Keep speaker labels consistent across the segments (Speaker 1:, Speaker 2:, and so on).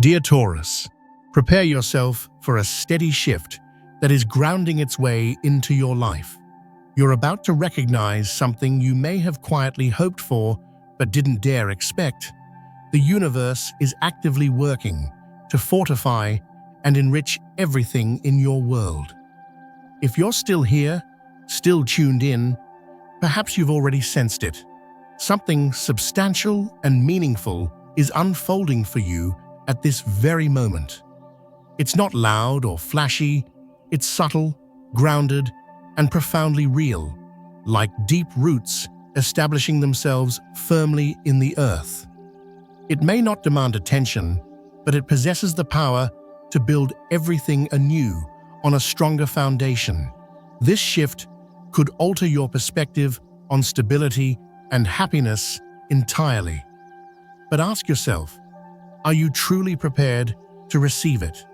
Speaker 1: Dear Taurus, prepare yourself for a steady shift that is grounding its way into your life. You're about to recognize something you may have quietly hoped for but didn't dare expect. The universe is actively working to fortify and enrich everything in your world. If you're still here, still tuned in, perhaps you've already sensed it. Something substantial and meaningful is unfolding for you at this very moment. It's not loud or flashy, it's subtle, grounded, and profoundly real, like deep roots establishing themselves firmly in the earth. It may not demand attention, but it possesses the power to build everything anew on a stronger foundation. This shift could alter your perspective on stability and happiness entirely. But ask yourself, are you truly prepared to receive it?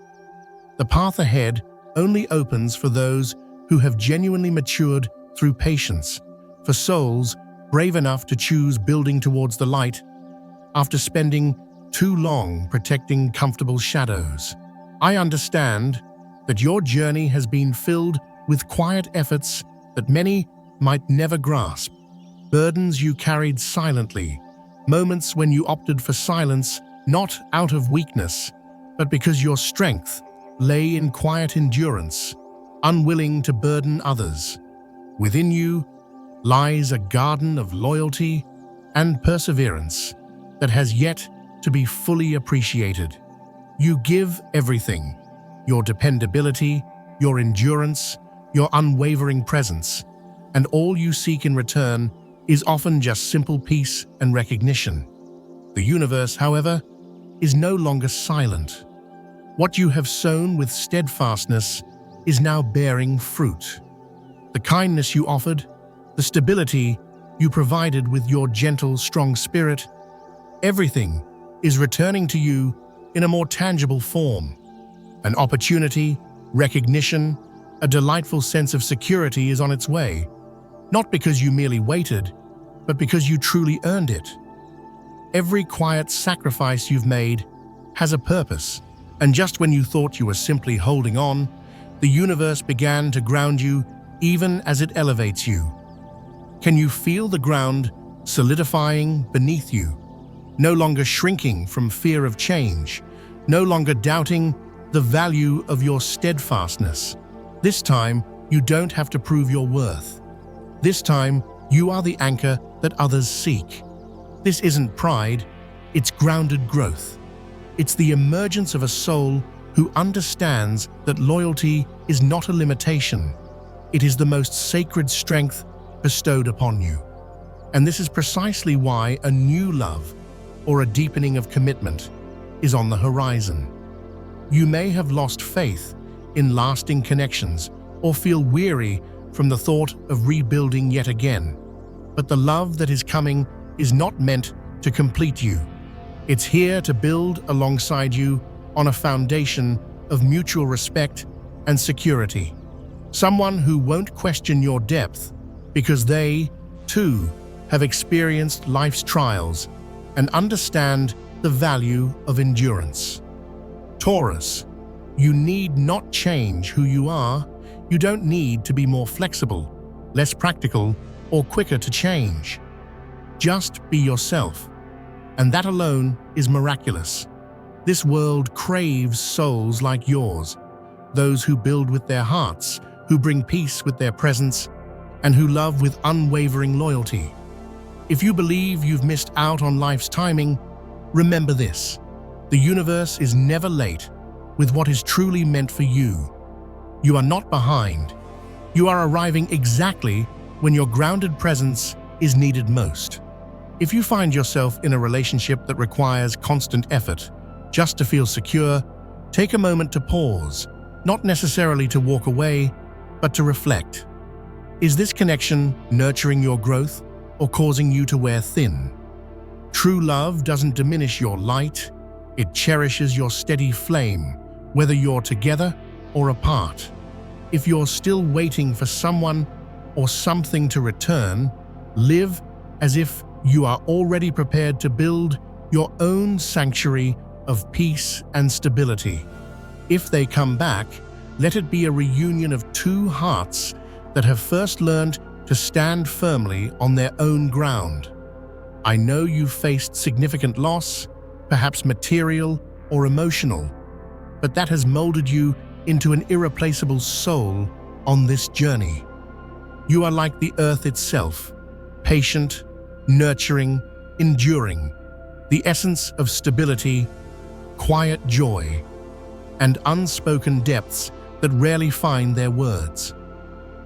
Speaker 1: The path ahead only opens for those who have genuinely matured through patience, for souls brave enough to choose building towards the light after spending too long protecting comfortable shadows. I understand that your journey has been filled with quiet efforts that many might never grasp, burdens you carried silently, moments when you opted for silence not out of weakness, but because your strength lay in quiet endurance, unwilling to burden others. Within you lies a garden of loyalty and perseverance that has yet to be fully appreciated. You give everything: your dependability, your endurance, your unwavering presence, and all you seek in return is often just simple peace and recognition. The universe, however, is no longer silent. What you have sown with steadfastness is now bearing fruit. The kindness you offered, the stability you provided with your gentle, strong spirit, everything is returning to you in a more tangible form. An opportunity, recognition, a delightful sense of security is on its way, not because you merely waited, but because you truly earned it. Every quiet sacrifice you've made has a purpose, and just when you thought you were simply holding on, the universe began to ground you even as it elevates you. Can you feel the ground solidifying beneath you? No longer shrinking from fear of change, no longer doubting the value of your steadfastness. This time, you don't have to prove your worth. This time, you are the anchor that others seek. This isn't pride, it's grounded growth. It's the emergence of a soul who understands that loyalty is not a limitation. It is the most sacred strength bestowed upon you. And this is precisely why a new love, or a deepening of commitment, is on the horizon. You may have lost faith in lasting connections or feel weary from the thought of rebuilding yet again. But the love that is coming is not meant to complete you. It's here to build alongside you on a foundation of mutual respect and security. Someone who won't question your depth because they, too, have experienced life's trials and understand the value of endurance. Taurus, you need not change who you are. You don't need to be more flexible, less practical, or quicker to change. Just be yourself, and that alone is miraculous. This world craves souls like yours, those who build with their hearts, who bring peace with their presence, and who love with unwavering loyalty. If you believe you've missed out on life's timing, remember this: the universe is never late with what is truly meant for you. You are not behind. You are arriving exactly when your grounded presence is needed most. If you find yourself in a relationship that requires constant effort just to feel secure, take a moment to pause, not necessarily to walk away, but to reflect. Is this connection nurturing your growth or causing you to wear thin? True love doesn't diminish your light, it cherishes your steady flame, whether you're together or apart. If you're still waiting for someone or something to return, live as if you are already prepared to build your own sanctuary of peace and stability. If they come back, let it be a reunion of two hearts that have first learned to stand firmly on their own ground. I know you've faced significant loss, perhaps material or emotional, but that has molded you into an irreplaceable soul on this journey. You are like the earth itself, patient, nurturing, enduring, the essence of stability, quiet joy, and unspoken depths that rarely find their words.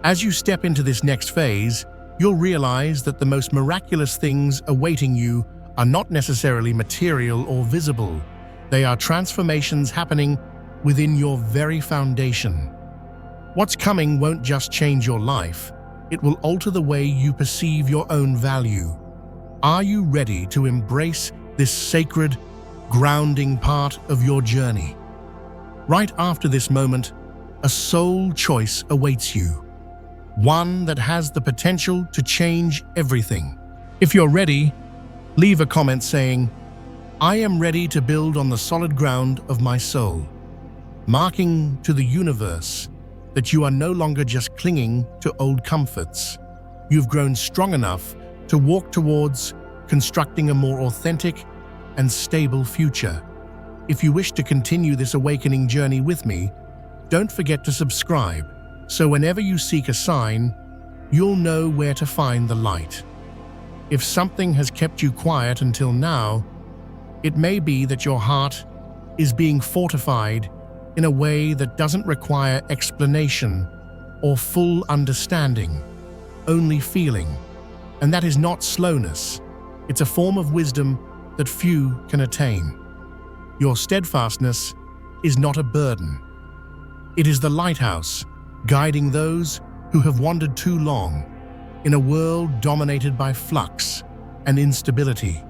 Speaker 1: As you step into this next phase, you'll realize that the most miraculous things awaiting you are not necessarily material or visible. They are transformations happening within your very foundation. What's coming won't just change your life, it will alter the way you perceive your own value. Are you ready to embrace this sacred, grounding part of your journey? Right after this moment, a soul choice awaits you. One that has the potential to change everything. If you're ready, leave a comment saying, "I am ready to build on the solid ground of my soul," marking to the universe that you are no longer just clinging to old comforts. You've grown strong enough to walk towards constructing a more authentic and stable future. If you wish to continue this awakening journey with me, don't forget to subscribe, so whenever you seek a sign, you'll know where to find the light. If something has kept you quiet until now, it may be that your heart is being fortified in a way that doesn't require explanation or full understanding, only feeling. And that is not slowness. It's a form of wisdom that few can attain. Your steadfastness is not a burden. It is the lighthouse guiding those who have wandered too long in a world dominated by flux and instability.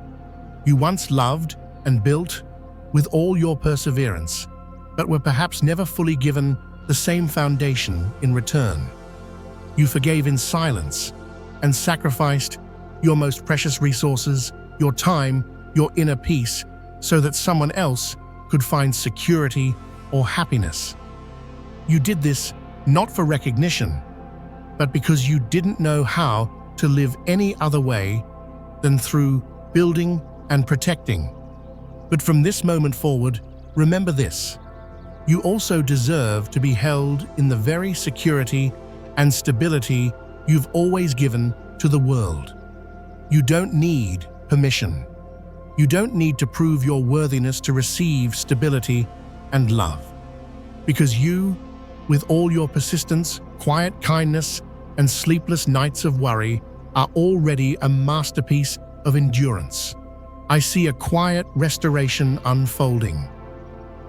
Speaker 1: You once loved and built with all your perseverance, but were perhaps never fully given the same foundation in return. You forgave in silence and sacrificed your most precious resources, your time, your inner peace, so that someone else could find security or happiness. You did this not for recognition, but because you didn't know how to live any other way than through building and protecting. But from this moment forward, remember this: you also deserve to be held in the very security and stability you've always given to the world. You don't need permission. You don't need to prove your worthiness to receive stability and love. Because you, with all your persistence, quiet kindness, and sleepless nights of worry, are already a masterpiece of endurance. I see a quiet restoration unfolding.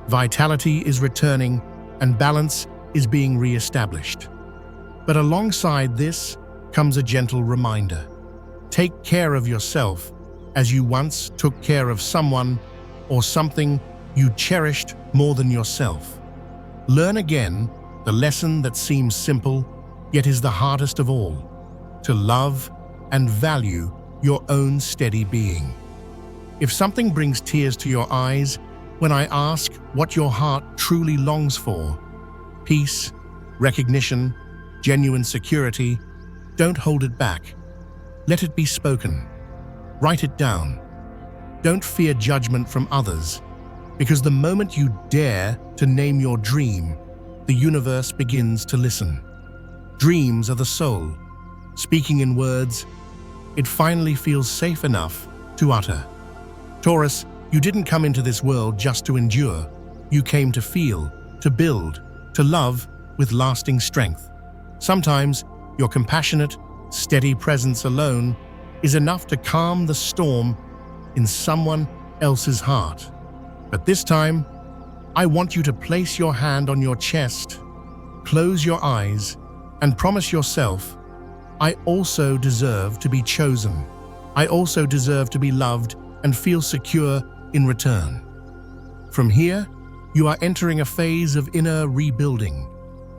Speaker 1: Vitality is returning and balance is being re-established. But alongside this comes a gentle reminder. Take care of yourself as you once took care of someone or something you cherished more than yourself. Learn again the lesson that seems simple, yet is the hardest of all: to love and value your own steady being. If something brings tears to your eyes when I ask what your heart truly longs for, peace, recognition, genuine security, don't hold it back. Let it be spoken. Write it down. Don't fear judgment from others, because the moment you dare to name your dream, the universe begins to listen. Dreams are the soul. Speaking in words, it finally feels safe enough to utter. Taurus, you didn't come into this world just to endure. You came to feel, to build, to love with lasting strength. Sometimes your compassionate, steady presence alone is enough to calm the storm in someone else's heart. But this time, I want you to place your hand on your chest, close your eyes, and promise yourself, I also deserve to be chosen. I also deserve to be loved and feel secure in return. From here, you are entering a phase of inner rebuilding.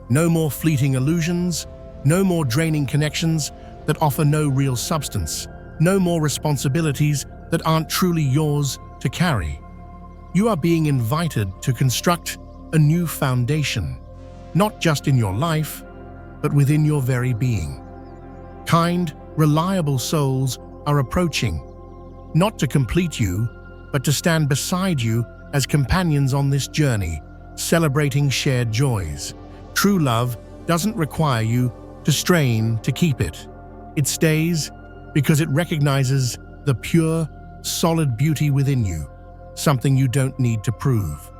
Speaker 1: No more fleeting illusions, no more draining connections that offer no real substance, no more responsibilities that aren't truly yours to carry. You are being invited to construct a new foundation, not just in your life, but within your very being. Kind, reliable souls are approaching, not to complete you, but to stand beside you as companions on this journey, celebrating shared joys. True love doesn't require you to strain to keep it. It stays because it recognizes the pure, solid beauty within you, something you don't need to prove.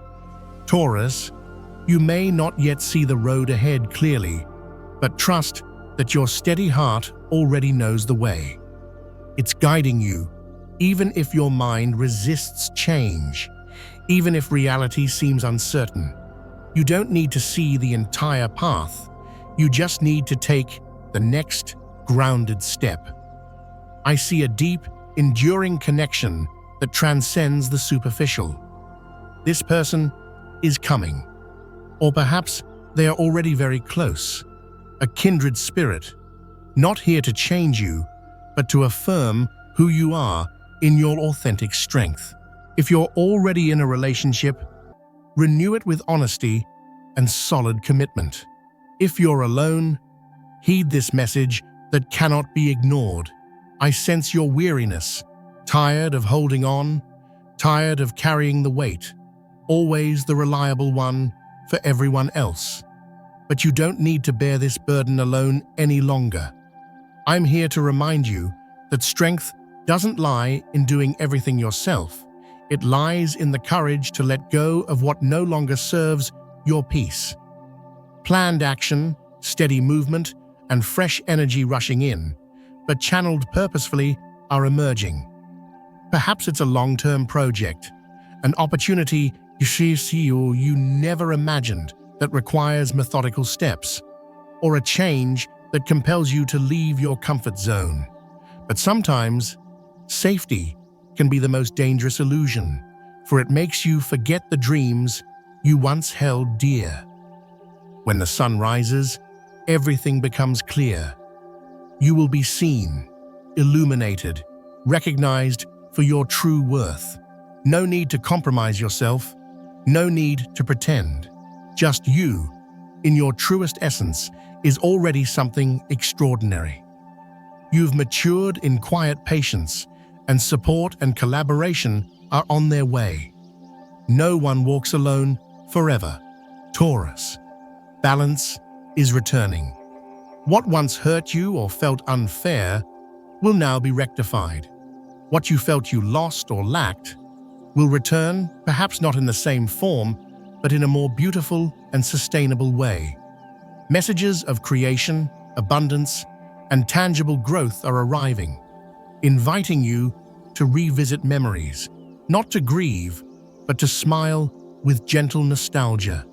Speaker 1: Taurus, you may not yet see the road ahead clearly, but trust that your steady heart already knows the way. It's guiding you, even if your mind resists change, even if reality seems uncertain. You don't need to see the entire path. You just need to take the next grounded step. I see a deep, enduring connection that transcends the superficial. This person is coming, or perhaps they are already very close. A kindred spirit, not here to change you, but to affirm who you are in your authentic strength. If you're already in a relationship, renew it with honesty and solid commitment. If you're alone, heed this message that cannot be ignored. I sense your weariness, tired of holding on, tired of carrying the weight, always the reliable one for everyone else. But you don't need to bear this burden alone any longer. I'm here to remind you that strength doesn't lie in doing everything yourself. It lies in the courage to let go of what no longer serves your peace. Planned action, steady movement, and fresh energy rushing in, but channeled purposefully, are emerging. Perhaps it's a long-term project, an opportunity you never imagined that requires methodical steps, or a change that compels you to leave your comfort zone. But sometimes, safety can be the most dangerous illusion, for it makes you forget the dreams you once held dear. When the sun rises, everything becomes clear. You will be seen, illuminated, recognized for your true worth. No need to compromise yourself, no need to pretend. Just you, in your truest essence, is already something extraordinary. You've matured in quiet patience, and support and collaboration are on their way. No one walks alone forever. Taurus, balance is returning. What once hurt you or felt unfair will now be rectified. What you felt you lost or lacked will return, perhaps not in the same form, but in a more beautiful and sustainable way. Messages of creation, abundance, and tangible growth are arriving, inviting you to revisit memories, not to grieve, but to smile with gentle nostalgia.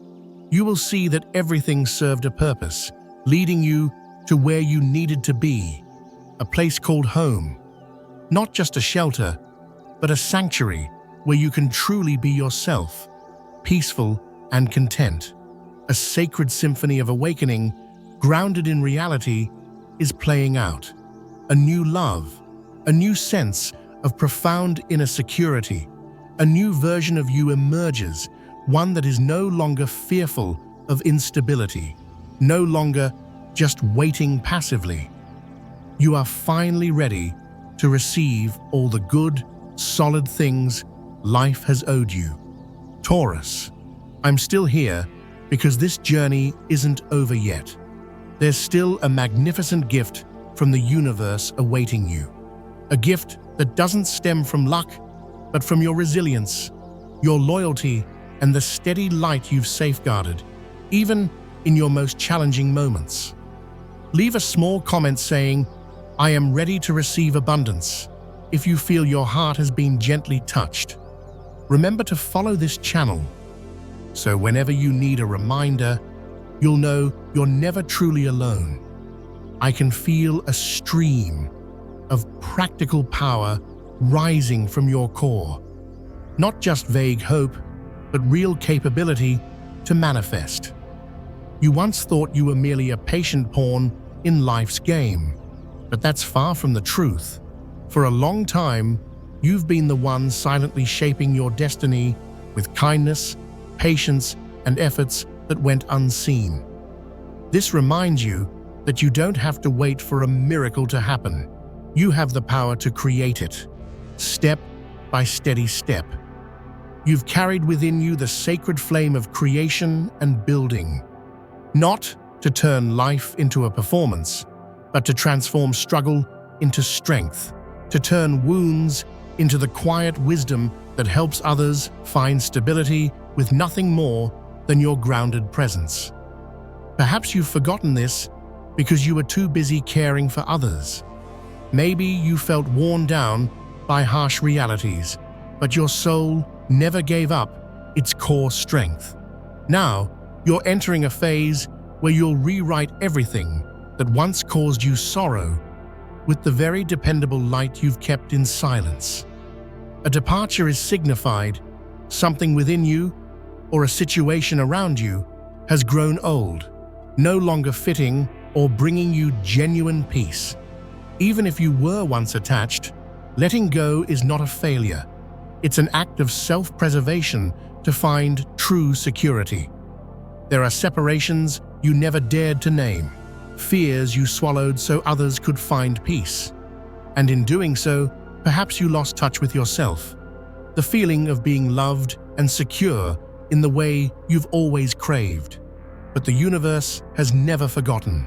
Speaker 1: You will see that everything served a purpose, leading you to where you needed to be, a place called home. Not just a shelter, but a sanctuary where you can truly be yourself, peaceful and content. A sacred symphony of awakening, grounded in reality, is playing out. A new love, a new sense of profound inner security, a new version of you emerges, one that is no longer fearful of instability, no longer just waiting passively. You are finally ready to receive all the good, solid things life has owed you. Taurus, I'm still here because this journey isn't over yet. There's still a magnificent gift from the universe awaiting you. A gift that doesn't stem from luck, but from your resilience, your loyalty, and the steady light you've safeguarded, even in your most challenging moments. Leave a small comment saying, "I am ready to receive abundance," if you feel your heart has been gently touched. Remember to follow this channel, so whenever you need a reminder, you'll know you're never truly alone. I can feel a stream of practical power rising from your core. Not just vague hope, but real capability to manifest. You once thought you were merely a patient pawn in life's game, but that's far from the truth. For a long time, you've been the one silently shaping your destiny with kindness, patience, and efforts that went unseen. This reminds you that you don't have to wait for a miracle to happen. You have the power to create it, step by steady step. You've carried within you the sacred flame of creation and building, not to turn life into a performance, but to transform struggle into strength, to turn wounds into the quiet wisdom that helps others find stability with nothing more than your grounded presence. Perhaps you've forgotten this because you were too busy caring for others. Maybe you felt worn down by harsh realities, but your soul never gave up its core strength. Now, you're entering a phase where you'll rewrite everything that once caused you sorrow with the very dependable light you've kept in silence. A departure is signified. Something within you or a situation around you has grown old, no longer fitting or bringing you genuine peace. Even if you were once attached, letting go is not a failure. It's an act of self-preservation to find true security. There are separations you never dared to name, fears you swallowed so others could find peace. And in doing so, perhaps you lost touch with yourself, the feeling of being loved and secure in the way you've always craved. But the universe has never forgotten.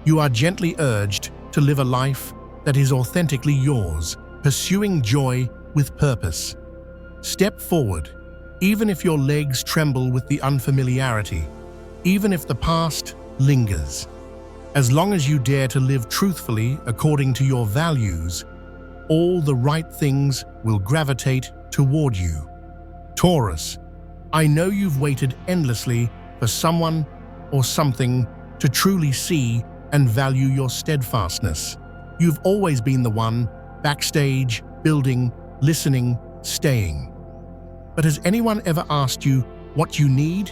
Speaker 1: You are gently urged to live a life that is authentically yours, pursuing joy with purpose. Step forward, even if your legs tremble with the unfamiliarity, even if the past lingers. As long as you dare to live truthfully according to your values, all the right things will gravitate toward you. Taurus, I know you've waited endlessly for someone or something to truly see and value your steadfastness. You've always been the one, backstage, building, listening, staying. But has anyone ever asked you what you need?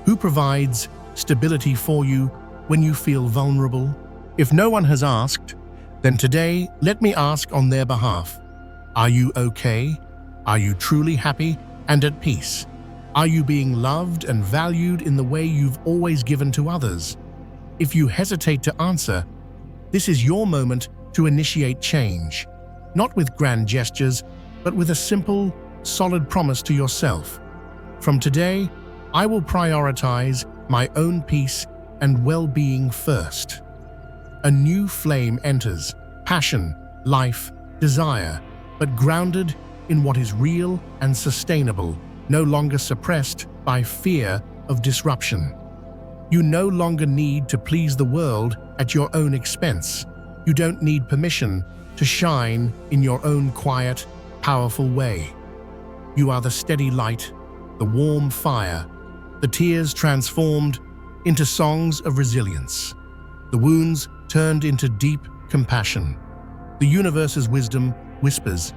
Speaker 1: Who provides stability for you when you feel vulnerable? If no one has asked, then today let me ask on their behalf. Are you okay? Are you truly happy and at peace? Are you being loved and valued in the way you've always given to others? If you hesitate to answer, this is your moment to initiate change, not with grand gestures, but with a simple, solid promise to yourself. From today, I will prioritize my own peace and well-being first. A new flame enters, passion, life, desire, but grounded in what is real and sustainable, no longer suppressed by fear of disruption. You no longer need to please the world at your own expense. You don't need permission to shine in your own quiet, powerful way. You are the steady light, the warm fire, the tears transformed into songs of resilience, the wounds turned into deep compassion. The universe's wisdom whispers,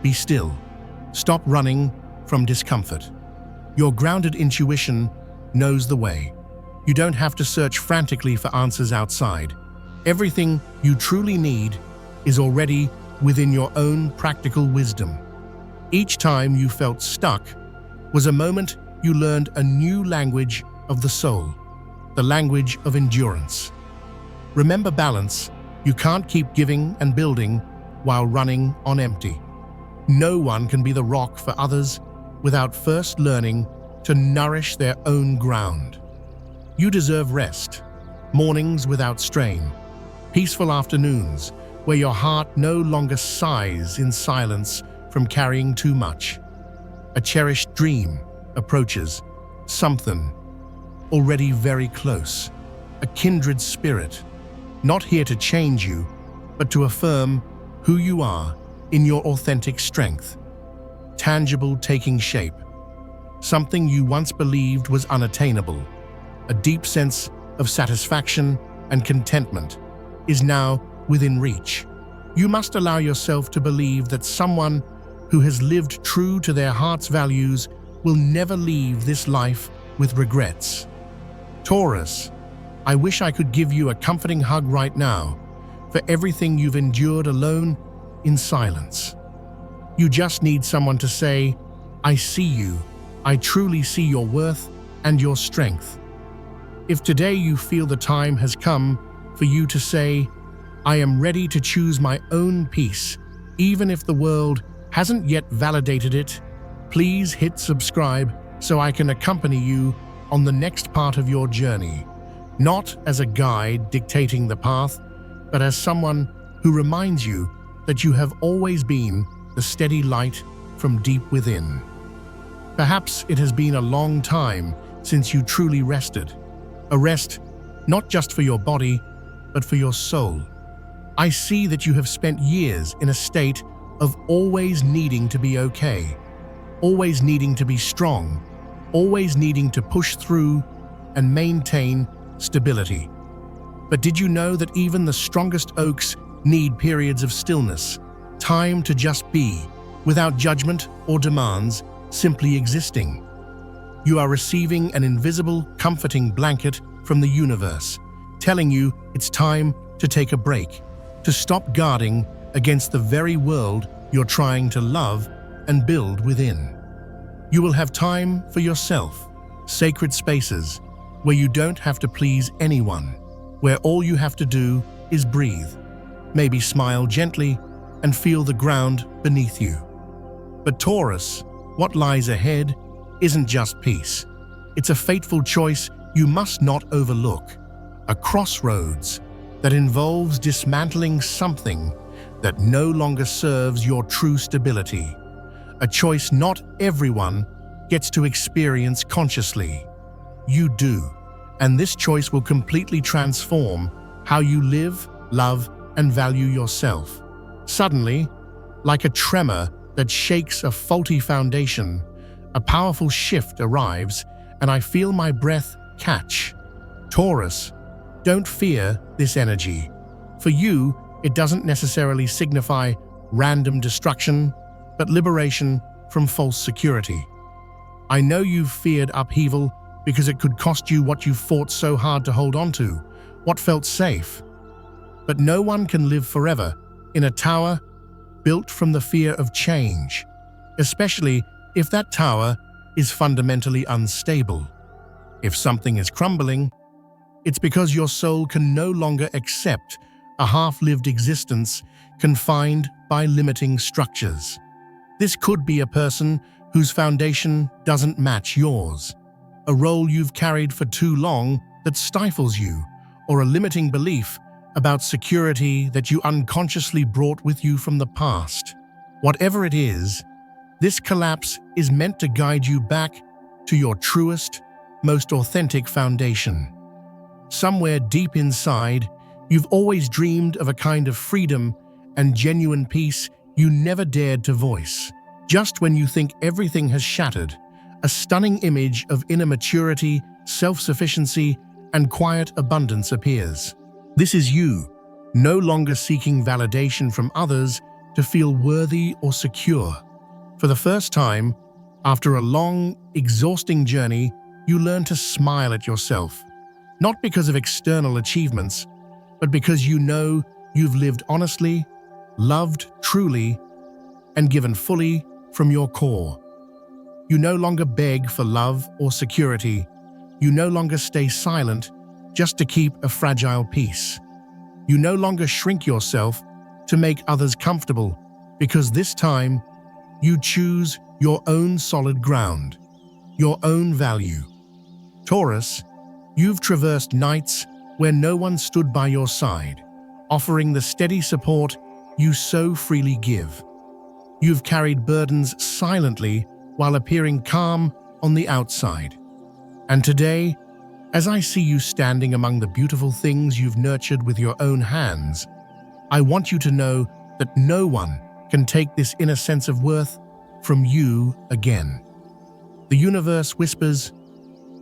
Speaker 1: "Be still. Stop running from discomfort." Your grounded intuition knows the way. You don't have to search frantically for answers outside. Everything you truly need is already within your own practical wisdom. Each time you felt stuck was a moment you learned a new language of the soul, the language of endurance. Remember balance. You can't keep giving and building while running on empty. No one can be the rock for others without first learning to nourish their own ground. You deserve rest, mornings without strain, peaceful afternoons where your heart no longer sighs in silence from carrying too much. A cherished dream approaches, something already very close, a kindred spirit, not here to change you, but to affirm who you are in your authentic strength. Tangible taking shape, something you once believed was unattainable. A deep sense of satisfaction and contentment is now within reach. You must allow yourself to believe that someone who has lived true to their heart's values will never leave this life with regrets. Taurus, I wish I could give you a comforting hug right now for everything you've endured alone in silence. You just need someone to say, "I see you," I truly see your worth and your strength. If today you feel the time has come for you to say, I am ready to choose my own peace, even if the world hasn't yet validated it, please hit subscribe so I can accompany you on the next part of your journey, not as a guide dictating the path, but as someone who reminds you that you have always been the steady light from deep within. Perhaps it has been a long time since you truly rested, a rest not just for your body, but for your soul. I see that you have spent years in a state of always needing to be okay, always needing to be strong, always needing to push through and maintain stability. But did you know that even the strongest oaks need periods of stillness, time to just be, without judgment or demands, simply existing? You are receiving an invisible, comforting blanket from the universe, telling you it's time to take a break, to stop guarding against the very world you're trying to love and build within. You will have time for yourself, sacred spaces where you don't have to please anyone, where all you have to do is breathe, maybe smile gently and feel the ground beneath you. But Taurus, what lies ahead isn't just peace. It's a fateful choice you must not overlook, a crossroads that involves dismantling something that no longer serves your true stability, a choice not everyone gets to experience consciously. You do, and this choice will completely transform how you live, love, and value yourself. Suddenly, like a tremor that shakes a faulty foundation, a powerful shift arrives, and I feel my breath catch. Taurus, don't fear this energy. For you, it doesn't necessarily signify random destruction, but liberation from false security. I know you've feared upheaval because it could cost you what you fought so hard to hold on to, what felt safe. But no one can live forever in a tower built from the fear of change, especially if that tower is fundamentally unstable. If something is crumbling, it's because your soul can no longer accept a half-lived existence confined by limiting structures. This could be a person whose foundation doesn't match yours, a role you've carried for too long that stifles you, or a limiting belief about security that you unconsciously brought with you from the past. Whatever it is, this collapse is meant to guide you back to your truest, most authentic foundation. Somewhere deep inside, you've always dreamed of a kind of freedom and genuine peace you never dared to voice. Just when you think everything has shattered, a stunning image of inner maturity, self-sufficiency, and quiet abundance appears. This is you, no longer seeking validation from others to feel worthy or secure. For the first time, after a long, exhausting journey, you learn to smile at yourself, not because of external achievements, but because you know you've lived honestly, loved truly, and given fully from your core. You no longer beg for love or security. You no longer stay silent just to keep a fragile peace. You no longer shrink yourself to make others comfortable, because this time you choose your own solid ground, your own value. Taurus, you've traversed nights where no one stood by your side, offering the steady support you so freely give. You've carried burdens silently while appearing calm on the outside. And today, as I see you standing among the beautiful things you've nurtured with your own hands, I want you to know that no one can take this inner sense of worth from you again. The universe whispers,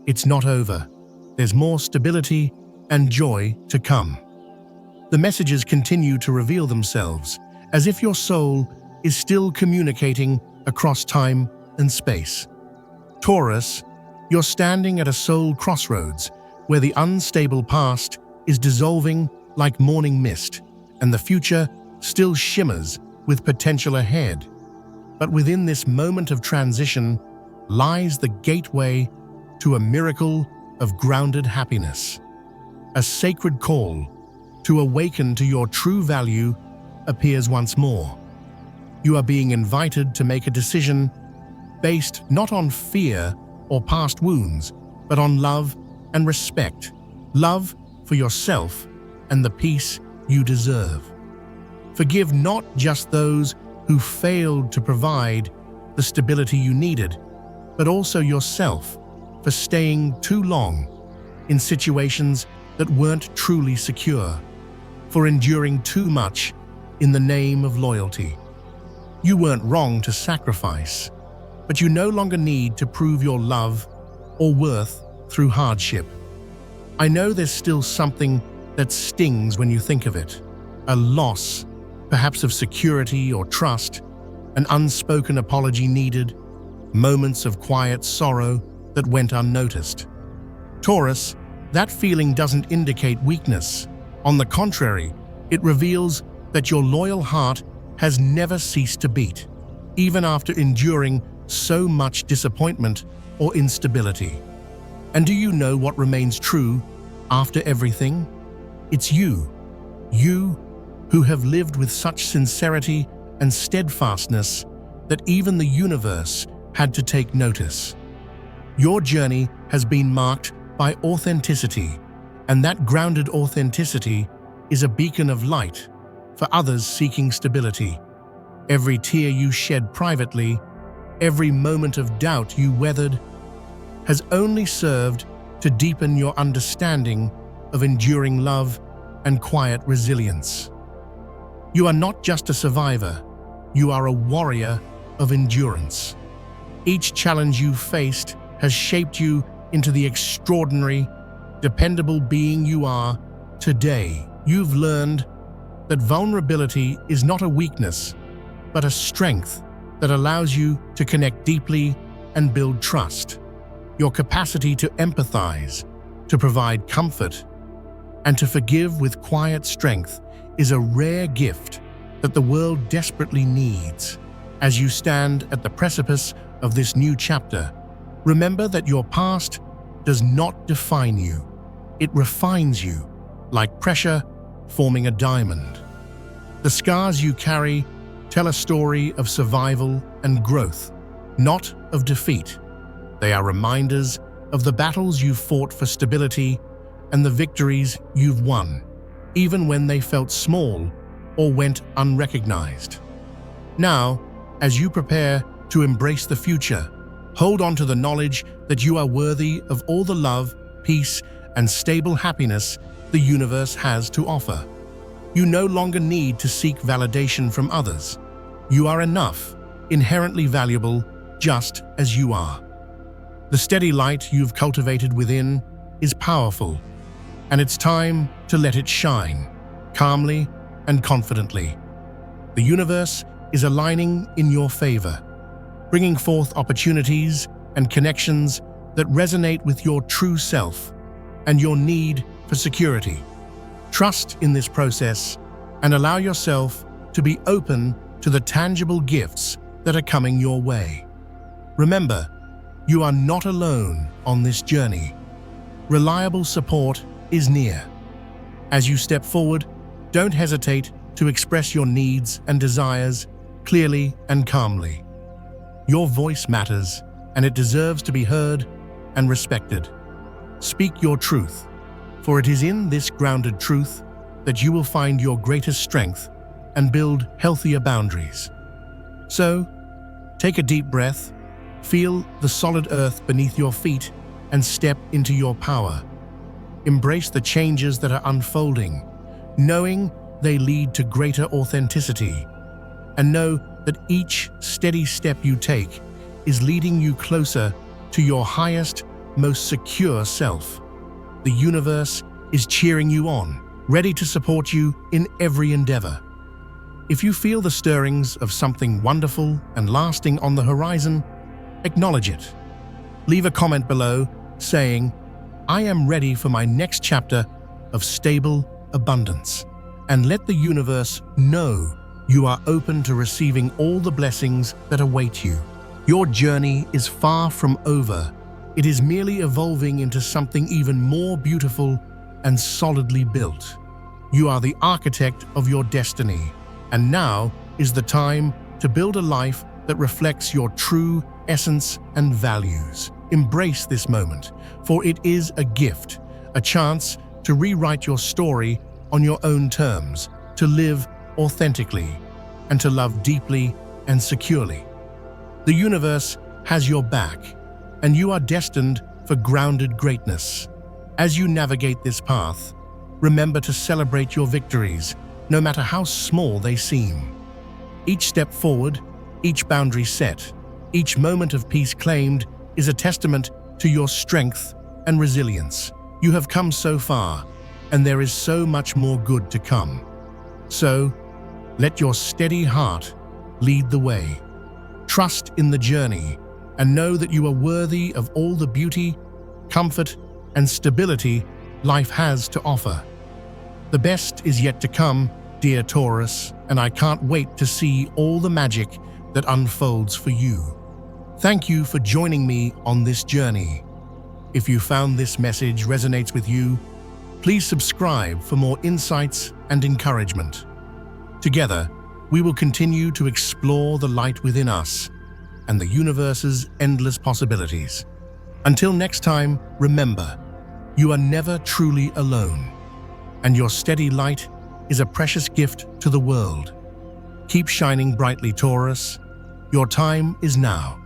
Speaker 1: it's not over. There's more stability and joy to come. The messages continue to reveal themselves, as if your soul is still communicating across time and space. Taurus, you're standing at a soul crossroads where the unstable past is dissolving like morning mist, and the future still shimmers with potential ahead. But within this moment of transition, lies the gateway to a miracle of grounded happiness. A sacred call to awaken to your true value appears once more. You are being invited to make a decision based not on fear or past wounds, but on love and respect. Love for yourself and the peace you deserve. Forgive not just those who failed to provide the stability you needed, but also yourself for staying too long in situations that weren't truly secure, for enduring too much in the name of loyalty. You weren't wrong to sacrifice, but you no longer need to prove your love or worth through hardship. I know there's still something that stings when you think of it. A loss, perhaps of security or trust, an unspoken apology needed, moments of quiet sorrow that went unnoticed. Taurus, that feeling doesn't indicate weakness. On the contrary, it reveals that your loyal heart has never ceased to beat, even after enduring so much disappointment or instability. And do you know what remains true after everything? It's you who have lived with such sincerity and steadfastness that even the universe had to take notice. Your journey has been marked by authenticity, and that grounded authenticity is a beacon of light for others seeking stability. Every tear you shed privately, every moment of doubt you weathered, has only served to deepen your understanding of enduring love and quiet resilience. You are not just a survivor, you are a warrior of endurance. Each challenge you faced has shaped you into the extraordinary, dependable being you are today. You've learned that vulnerability is not a weakness, but a strength that allows you to connect deeply and build trust. Your capacity to empathize, to provide comfort, and to forgive with quiet strength is a rare gift that the world desperately needs. As you stand at the precipice of this new chapter, remember that your past does not define you. It refines you, like pressure forming a diamond. The scars you carry tell a story of survival and growth, not of defeat. They are reminders of the battles you've fought for stability and the victories you've won, even when they felt small or went unrecognized. Now, as you prepare to embrace the future, hold on to the knowledge that you are worthy of all the love, peace, and stable happiness the universe has to offer. You no longer need to seek validation from others. You are enough, inherently valuable, just as you are. The steady light you've cultivated within is powerful, and it's time to let it shine, calmly and confidently. The universe is aligning in your favor, bringing forth opportunities and connections that resonate with your true self and your need for security. Trust in this process and allow yourself to be open to the tangible gifts that are coming your way. Remember, you are not alone on this journey. Reliable support is near. As you step forward, don't hesitate to express your needs and desires clearly and calmly. Your voice matters, and it deserves to be heard and respected. Speak your truth, for it is in this grounded truth that you will find your greatest strength and build healthier boundaries. So, take a deep breath, feel the solid earth beneath your feet, and step into your power. Embrace the changes that are unfolding, knowing they lead to greater authenticity. And know that each steady step you take is leading you closer to your highest, most secure self. The universe is cheering you on, ready to support you in every endeavor. If you feel the stirrings of something wonderful and lasting on the horizon, acknowledge it. Leave a comment below saying, "I am ready for my next chapter of stable abundance," and let the universe know you are open to receiving all the blessings that await you. Your journey is far from over. It is merely evolving into something even more beautiful and solidly built. You are the architect of your destiny, and now is the time to build a life that reflects your true essence and values. Embrace this moment, for it is a gift, a chance to rewrite your story on your own terms, to live authentically, and to love deeply and securely. The universe has your back, and you are destined for grounded greatness. As you navigate this path, remember to celebrate your victories, no matter how small they seem. Each step forward, each boundary set, each moment of peace claimed is a testament to your strength and resilience. You have come so far, and there is so much more good to come. So, let your steady heart lead the way. Trust in the journey, and know that you are worthy of all the beauty, comfort, and stability life has to offer. The best is yet to come, dear Taurus, and I can't wait to see all the magic that unfolds for you. Thank you for joining me on this journey. If you found this message resonates with you, please subscribe for more insights and encouragement. Together, we will continue to explore the light within us and the universe's endless possibilities. Until next time, remember, you are never truly alone, and your steady light is a precious gift to the world. Keep shining brightly, Taurus. Your time is now.